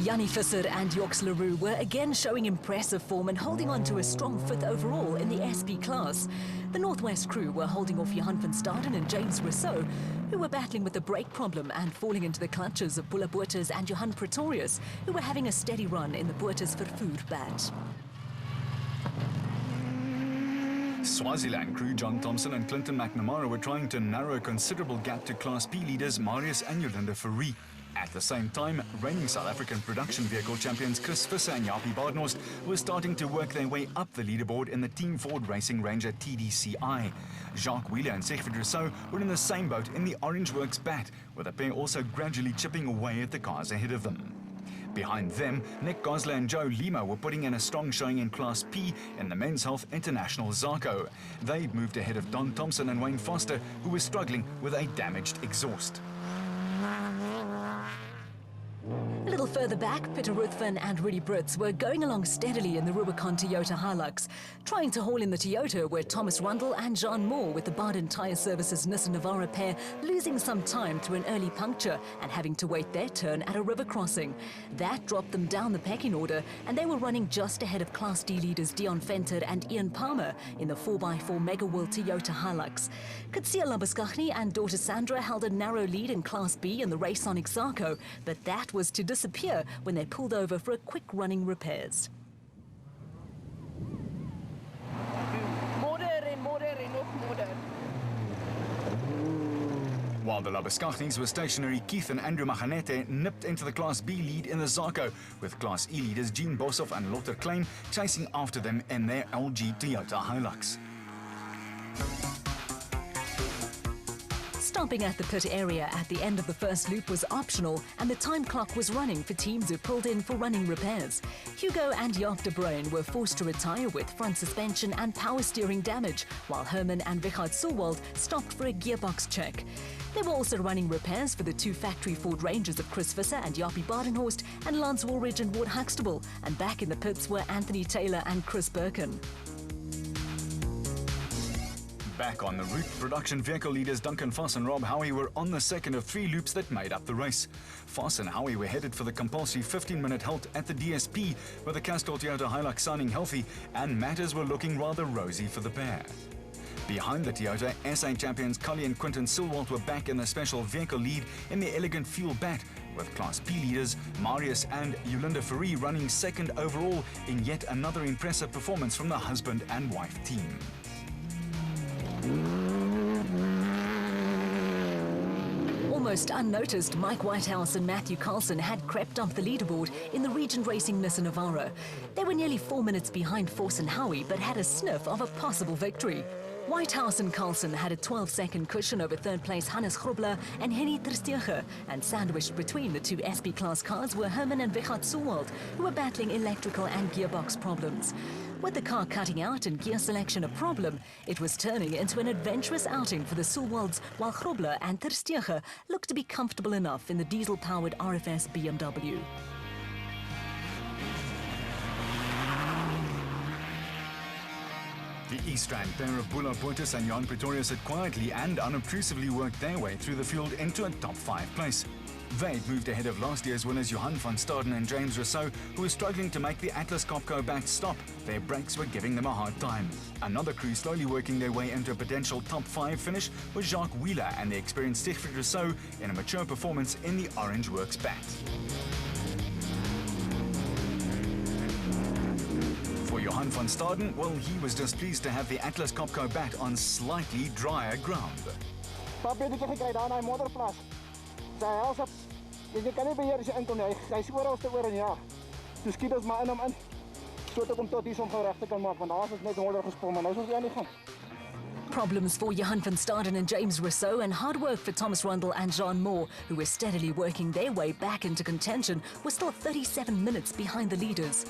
Yanni Visser and Yorks Leroux were again showing impressive form and holding on to a strong fifth overall in the SP class. The Northwest crew were holding off Johan van Staden and James Rousseau, who were battling with the brake problem and falling into the clutches of Bula Bottas and Johan Pretorius, who were having a steady run in the Bottas Vervoer bat. Swaziland crew John Thompson and Clinton McNamara were trying to narrow a considerable gap to Class B leaders Marius and Yolinda Fourie. At the same time, reigning South African production vehicle champions Chris Visser and Japie Badenhorst were starting to work their way up the leaderboard in the Team Ford Racing Ranger TDCI. Jacques Wheeler and Siegfried Rousseau were in the same boat in the Orange Works bat, with the pair also gradually chipping away at the cars ahead of them. Behind them, Nick Gosler and Joe Lima were putting in a strong showing in Class P in the Men's Health International Zarco. They moved ahead of Don Thompson and Wayne Foster, who were struggling with a damaged exhaust. A little further back, Peter Ruthven and Rudy Brits were going along steadily in the Rubicon Toyota Hilux. Trying to haul in the Toyota were Thomas Rundle and John Moore, with the Baden Tyre Services Nissan Navara pair losing some time to an early puncture and having to wait their turn at a river crossing. That dropped them down the pecking order, and they were running just ahead of Class D leaders Dion Venter and Ian Palmer in the 4x4 Mega World Toyota Hilux. Katsia Labuskaghni and daughter Sandra held a narrow lead in Class B in the Raysonic Zarco, but that was to disappear when they pulled over for a quick running repairs. While the Labuskaghnis were stationary, Keith and Andrew Maganete nipped into the Class B lead in the Zarco, with Class E leaders Jean Boshoff and Lotte Klein chasing after them in their LG Toyota Hilux. Stopping at the pit area at the end of the first loop was optional, and the time clock was running for teams who pulled in for running repairs. Hugo and Jaap de Bruin were forced to retire with front suspension and power steering damage, while Herman and Richard Sulwald stopped for a gearbox check. They were also running repairs for the two factory Ford Rangers of Chris Visser and Japie Badenhorst and Lance Woolridge and Ward Huxtable, and back in the pits were Anthony Taylor and Chris Birkin. Back on the route, production vehicle leaders Duncan Foss and Rob Howie were on the second of three loops that made up the race. Foss and Howie were headed for the compulsory 15-minute halt at the DSP, with the Castrol Toyota Hilux sounding healthy, and matters were looking rather rosy for the pair. Behind the Toyota, SA champions Cully and Quinton Silwalt were back in the special vehicle lead in the Elegant Fuel bat, with Class P leaders Marius and Yolinda Fourie running second overall in yet another impressive performance from the husband and wife team. Almost unnoticed, Mike Whitehouse and Matthew Carlson had crept up the leaderboard in the Regent Racing Nissan Navara. They were nearly 4 minutes behind Force and Howie, but had a sniff of a possible victory. Whitehouse and Carlson had a 12-second cushion over third place Hannes Grobler and Henny Terstegen, and sandwiched between the two SP class cars were Herman and Richard Sulwald, who were battling electrical and gearbox problems. With the car cutting out and gear selection a problem, it was turning into an adventurous outing for the Sulwalds, while Grobler and Terstegen looked to be comfortable enough in the diesel-powered RFS BMW. The East Rand pair of Bula Bottas and Johan Pretorius had quietly and unobtrusively worked their way through the field into a top 5 place. They'd moved ahead of last year's winners Johan van Staden and James Rousseau, who were struggling to make the Atlas Copco bat stop. Their brakes were giving them a hard time. Another crew slowly working their way into a potential top 5 finish was Jacques Wheeler and the experienced Siegfried Rousseau in a mature performance in the Orange Works bat. For Johan van Staden, well, he was just pleased to have the Atlas Copco bat on slightly drier ground. Sy help op. Jy kan nie beheer as jy inkom nie. Hy is oral te oor en ja. Toe skiet ons maar in hom in. So dat kom tot hier om reg te kan maak, want daar is net honder gesprom en nou is ons aan die gang. Problems for Johan van Staden and James Rousseau, and hard work for Thomas Rundle and John Moore, who were steadily working their way back into contention, were still 37 minutes behind the leaders.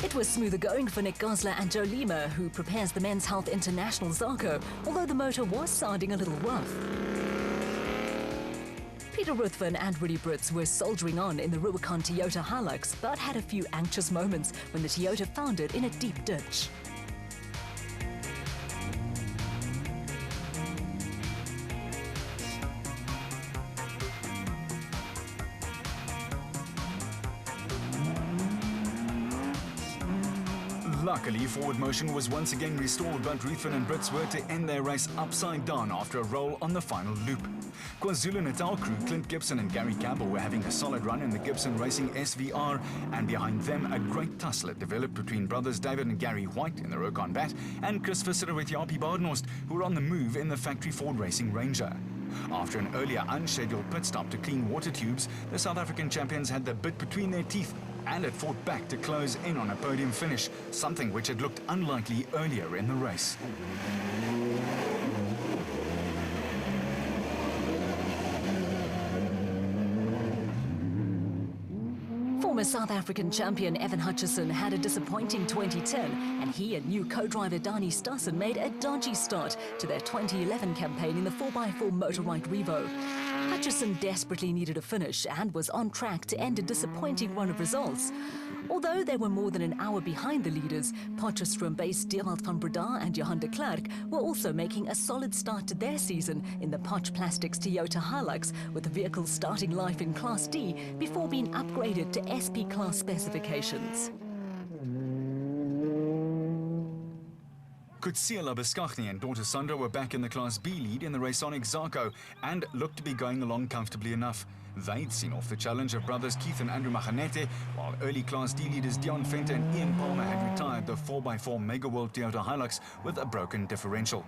It was smoother going for Nick Gosler and Joe Lima, who prepares the Men's Health International Zarco, although the motor was sounding a little rough. Peter Ruthven and Rudy Brits were soldiering on in the Rubicon Toyota Hilux, but had a few anxious moments when the Toyota foundered in a deep ditch. Luckily, forward motion was once again restored, but Ruthven and Brits were to end their race upside down after a roll on the final loop. KwaZulu-Natal crew Clint Gibson and Gary Campbell were having a solid run in the Gibson Racing SVR, and behind them a great tussle developed between brothers David and Gary White in the Rokon Bat and Chris Visser with Jaapie Badenhorst, who were on the move in the factory Ford Racing Ranger. After an earlier unscheduled pit stop to clean water tubes, the South African champions had the bit between their teeth and had fought back to close in on a podium finish, something which had looked unlikely earlier in the race. Former South African champion Evan Hutchison had a disappointing 2010, and he and new co-driver Dani Stassen made a dodgy start to their 2011 campaign in the 4x4 Motorride Revo. Hutchison desperately needed a finish and was on track to end a disappointing run of results. Although they were more than an hour behind the leaders, Potchefstroom-based Dewald van Breda and Johan de Klerk were also making a solid start to their season in the Potch Plastics Toyota Hilux, with the vehicle starting life in Class D before being upgraded to SP Class specifications. Kutsiela Beskachny and daughter Sandra were back in the Class B lead in the Raconic Zarco and looked to be going along comfortably enough. They'd seen off the challenge of brothers Keith and Andrew Maganete, while early Class D leaders Dion Venter and Ian Palmer had retired the 4x4 Mega World Toyota Hilux with a broken differential.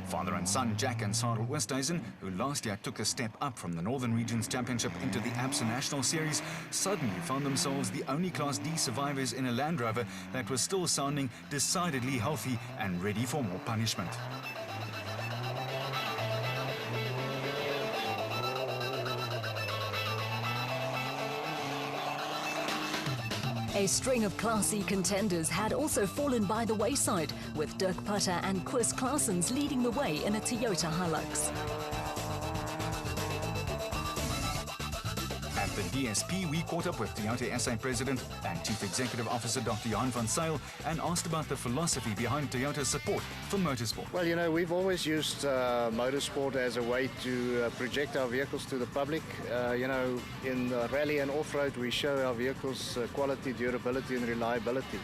Father and son Jack and Sarel Oosthuizen, who last year took a step up from the Northern Regions Championship into the ABSA National Series, suddenly found themselves the only Class D survivors in a Land Rover that was still sounding decidedly healthy and ready for more punishment. A string of Class C contenders had also fallen by the wayside, with Dirk Putter and Chris Claessens leading the way in a Toyota Hilux. At the DSP, we caught up with Toyota SA President and Chief Executive Officer Dr. Johan van Zyl and asked about the philosophy behind Toyota's support for motorsport. Well, you know, we've always used motorsport as a way to project our vehicles to the public. You know, in rally and off-road, we show our vehicles quality, durability and reliability.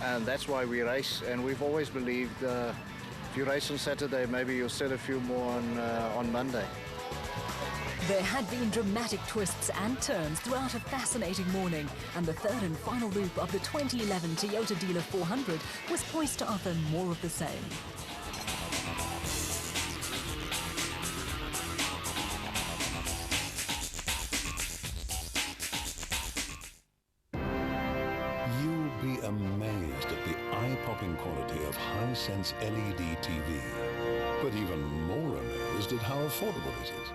And that's why we race. And we've always believed if you race on Saturday, maybe you'll sell a few more on Monday. There had been dramatic twists and turns throughout a fascinating morning, and the third and final loop of the 2011 Toyota Dealer 400 was poised to offer more of the same. You'll be amazed at the eye-popping quality of Hisense LED TV, but even more amazed at how affordable it is.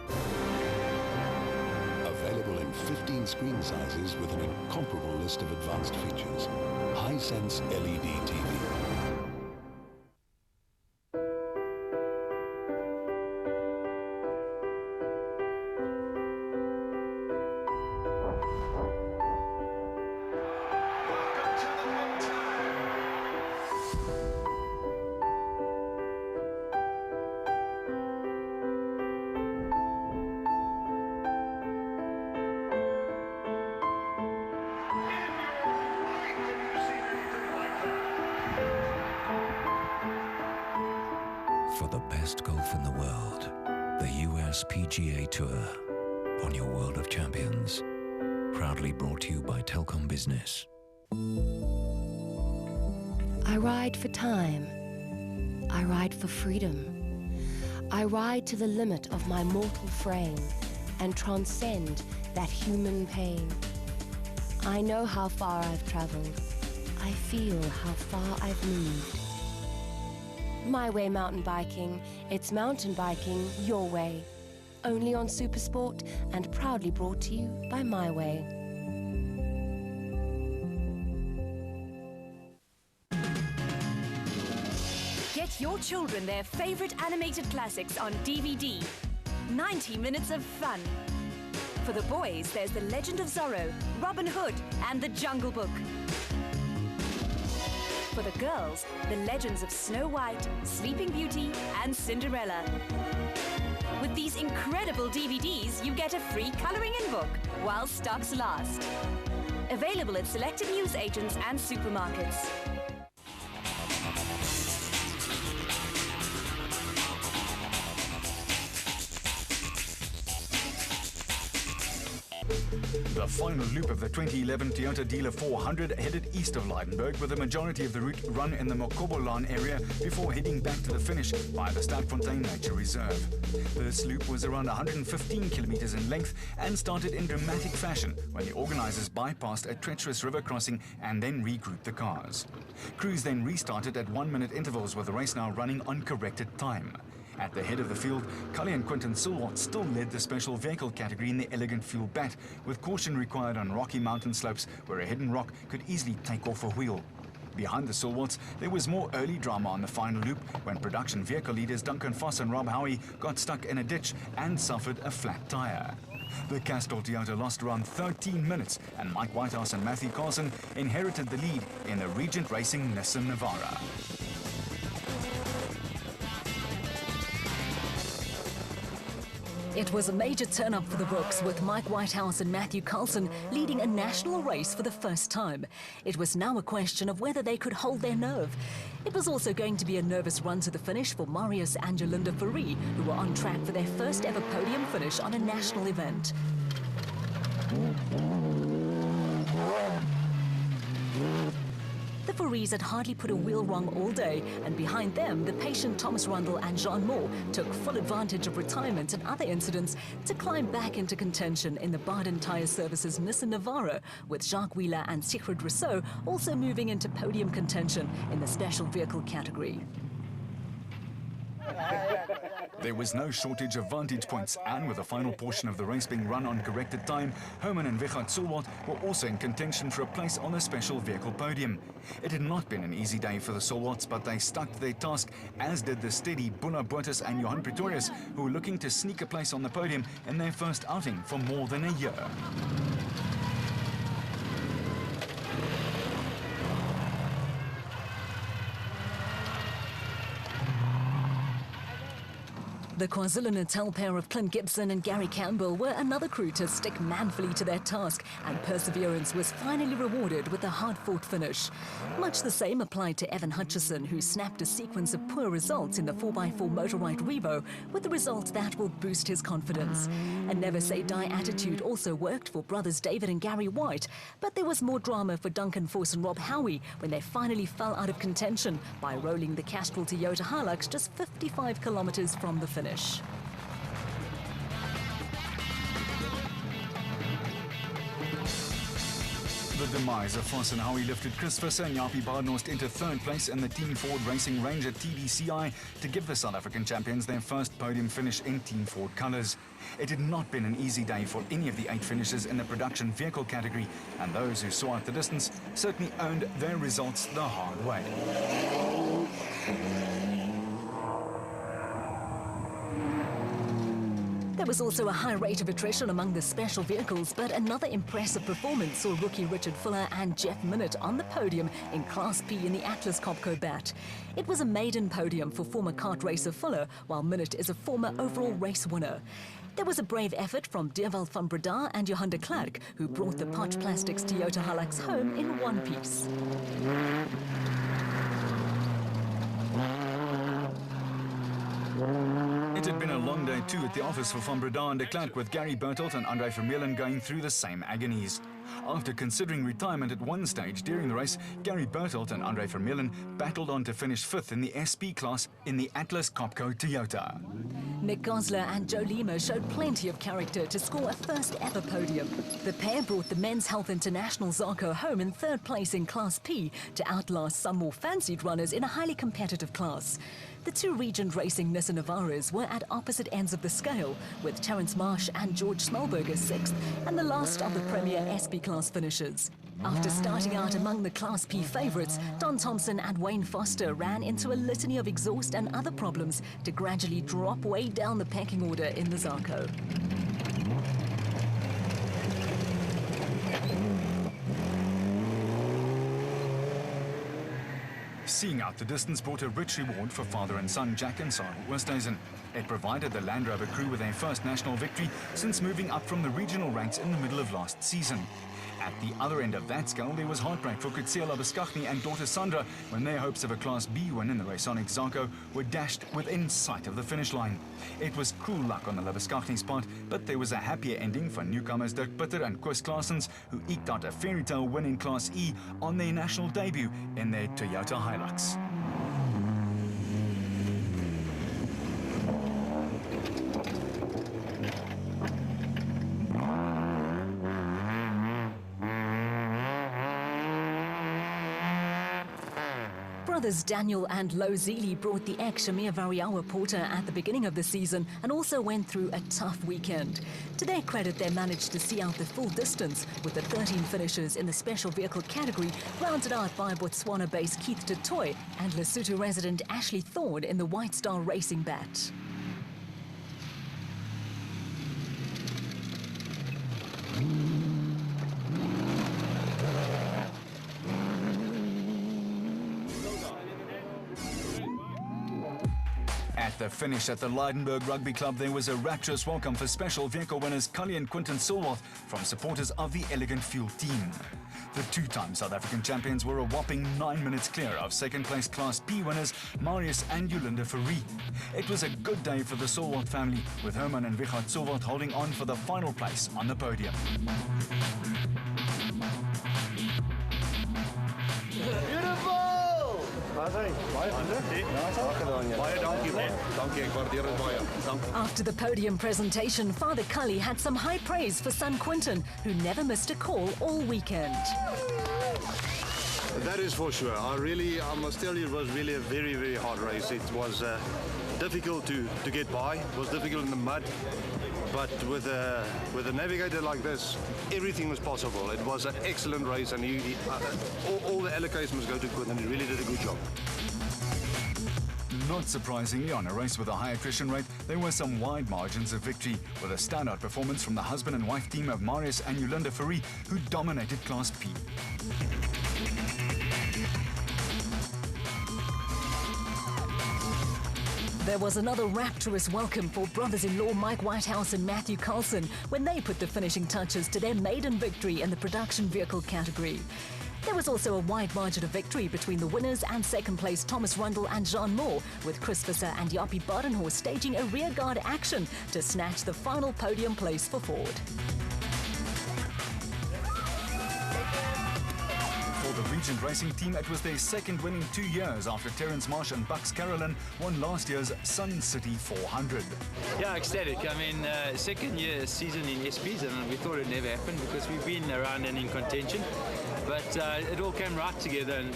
Available in 15 screen sizes with an incomparable list of advanced features. Hisense LED TV. For the best golf in the world, the US PGA Tour on your World of Champions. Proudly brought to you by Telkom Business. I ride for time. I ride for freedom. I ride to the limit of my mortal frame and transcend that human pain. I know how far I've traveled. I feel how far I've moved. My Way Mountain Biking. It's mountain biking your way. Only on Supersport and proudly brought to you by My Way. Get your children their favorite animated classics on DVD. 90 minutes of fun. For the boys, there's The Legend of Zorro, Robin Hood, and The Jungle Book. For the girls, the legends of Snow White, Sleeping Beauty, and Cinderella. With these incredible DVDs, you get a free colouring-in book while stocks last. Available at selected newsagents and supermarkets. The final loop of the 2011 Toyota Dealer 400 headed east of Leidenburg, with the majority of the route run in the Mokobolan area before heading back to the finish via the Stadfontein Nature Reserve. This loop was around 115 kilometers in length and started in dramatic fashion when the organizers bypassed a treacherous river crossing and then regrouped the cars. Crews then restarted at 1-minute intervals, with the race now running on corrected time. At the head of the field, Cully and Quinton Silwart still led the special vehicle category in the Elegant Fuel Bat, with caution required on rocky mountain slopes where a hidden rock could easily take off a wheel. Behind the Silwarts, there was more early drama on the final loop when production vehicle leaders Duncan Foss and Rob Howie got stuck in a ditch and suffered a flat tyre. The Castrol Toyota lost around 13 minutes, and Mike Whitehouse and Matthew Carlson inherited the lead in the Regent Racing Nissan Navara. It was a major turn-up for the Brooks, with Mike Whitehouse and Matthew Carlson leading a national race for the first time. It was now a question of whether they could hold their nerve. It was also going to be a nervous run to the finish for Marius and Jolinda Fourie, who were on track for their first ever podium finish on a national event. The Fouries had hardly put a wheel wrong all day, and behind them, the patient Thomas Rundle and Jean Moore took full advantage of retirement and other incidents to climb back into contention in the Baden Tyre Services Nissan Navara, with Jacques Wheeler and Sigrid Rousseau also moving into podium contention in the special vehicle category. There was no shortage of vantage points, and with the final portion of the race being run on corrected time, Herman and Wichert Silwart were also in contention for a place on the special vehicle podium. It had not been an easy day for the Silwarts, but they stuck to their task, as did the steady Buna Boertes and Johan Pretorius, who were looking to sneak a place on the podium in their first outing for more than a year. The KwaZulu-Natal pair of Clint Gibson and Gary Campbell were another crew to stick manfully to their task, and perseverance was finally rewarded with a hard-fought finish. Much the same applied to Evan Hutchison, who snapped a sequence of poor results in the 4x4 Motorride Revo, with the result that will boost his confidence. A never-say-die attitude also worked for brothers David and Gary White, but there was more drama for Duncan Foss and Rob Howie when they finally fell out of contention by rolling the Castrol Toyota Hilux just 55 kilometers from the finish. The demise of Foss and Howie lifted Chris Visser and Jaapie Badenhorst into third place in the Team Ford Racing Ranger TDCI to give the South African champions their first podium finish in Team Ford colours. It had not been an easy day for any of the 8 finishers in the production vehicle category, and those who saw out the distance certainly earned their results the hard way. There was also a high rate of attrition among the special vehicles, but another impressive performance saw rookie Richard Fuller and Jeff Minnett on the podium in Class P in the Atlas Copco Bat. It was a maiden podium for former kart racer Fuller, while Minnett is a former overall race winner. There was a brave effort from Dewald van Breda and Johan de Klerk, who brought the Potch Plastics Toyota Hilux home in one piece. It had been a long day too at the office for Van Breda and de Klerk, with Gary Bertelt and André Vermeulen going through the same agonies. After considering retirement at one stage during the race, Gary Bertelt and André Vermeulen battled on to finish 5th in the SP class in the Atlas Copco Toyota. Nick Gosler and Joe Lima showed plenty of character to score a first ever podium. The pair brought the Men's Health International Zarco home in 3rd place in Class P to outlast some more fancied runners in a highly competitive class. The 2 Regent Racing Nissan Navaras were at opposite ends of the scale, with Terence Marsh and George Smelberger 6th and the last of the Premier SP class finishers. After starting out among the Class P favourites, Don Thompson and Wayne Foster ran into a litany of exhaust and other problems to gradually drop way down the pecking order in the Zarco. Seeing out the distance brought a rich reward for father and son Jack and Sarah Oosthuizen. It provided the Land Rover crew with their first national victory since moving up from the regional ranks in the middle of last season. At the other end of that scale, there was heartbreak for Kutsia Labuschagne and daughter Sandra when their hopes of a Class B win in the race on Exarco were dashed within sight of the finish line. It was cruel luck on the Labuschagne's part, but there was a happier ending for newcomers Dirk Pitter and Koos Claessens, who eked out a fairy tale win in Class E on their national debut in their Toyota Hilux. Brothers Daniel and Lo Zili brought the ex-Shamir Variawa Porter at the beginning of the season and also went through a tough weekend. To their credit, they managed to see out the full distance with the 13 finishers in the special vehicle category, rounded out by Botswana-based Keith du Toit and Lesotho resident Ashley Thorne in the White Star Racing bat. At the finish at the Lydenburg Rugby Club, there was a rapturous welcome for special vehicle winners Cully and Quinton Silworth from supporters of the Elegant Fuel team. The two-time South African champions were a whopping 9 minutes clear of second-place Class B winners Marius and Yolanda Fourie. It was a good day for the Silworth family, with Herman and Richard Silworth holding on for the final place on the podium. Beautiful! After the podium presentation, Father Cully had some high praise for son Quinton, who never missed a call all weekend. That is for sure. I must tell you, it was really a very, very hard race. It was difficult to get by. It was difficult in the mud. But with a navigator like this, everything was possible. It was an excellent race, and all the allocations must go to Quinton. He really did a good job. Not surprisingly, on a race with a high attrition rate, there were some wide margins of victory, with a standout performance from the husband and wife team of Marius and Yolanda Fourie, who dominated Class P. There was another rapturous welcome for brothers-in-law Mike Whitehouse and Matthew Carlson when they put the finishing touches to their maiden victory in the production vehicle category. There was also a wide margin of victory between the winners and second place Thomas Rundle and Jean Moore, with Chris Visser and Jappie Badenhorst staging a rearguard action to snatch the final podium place for Ford. For the Regent Racing team, it was their second win in 2 years after Terence Marsh and Bucks Carolyn won last year's Sun City 400. Yeah, ecstatic. I mean, second year season in SPs, and we thought it'd never happen because we've been around and in contention. But it all came right together, and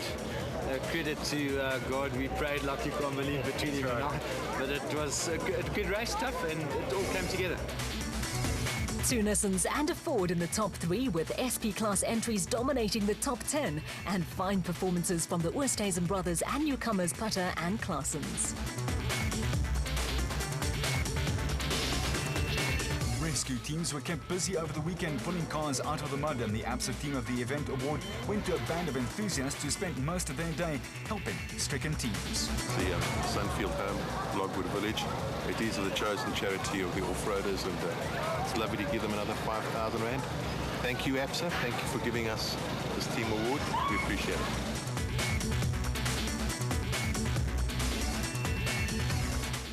credit to God, we prayed like you can't believe between him and I. But it was a good race, tough, and it all came together. 2 Nissans and a Ford in the top 3, with SP class entries dominating the top 10, and fine performances from the Oosthuizen brothers and newcomers Pitter and Claessens. Rescue teams were kept busy over the weekend pulling cars out of the mud, and the ABSA Team of the Event Award went to a band of enthusiasts who spent most of their day helping stricken teams. The Sunfield Home, Logwood Village, it is the chosen charity of the off-roaders, and it's lovely to give them another 5,000 Rand. Thank you, ABSA. Thank you for giving us this team award. We appreciate it.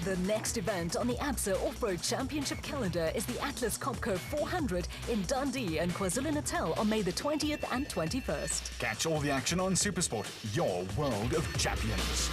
The next event on the ABSA Off-Road Championship calendar is the Atlas Copco 400 in Dundee and KwaZulu-Natal on May the 20th and 21st. Catch all the action on SuperSport, your world of champions.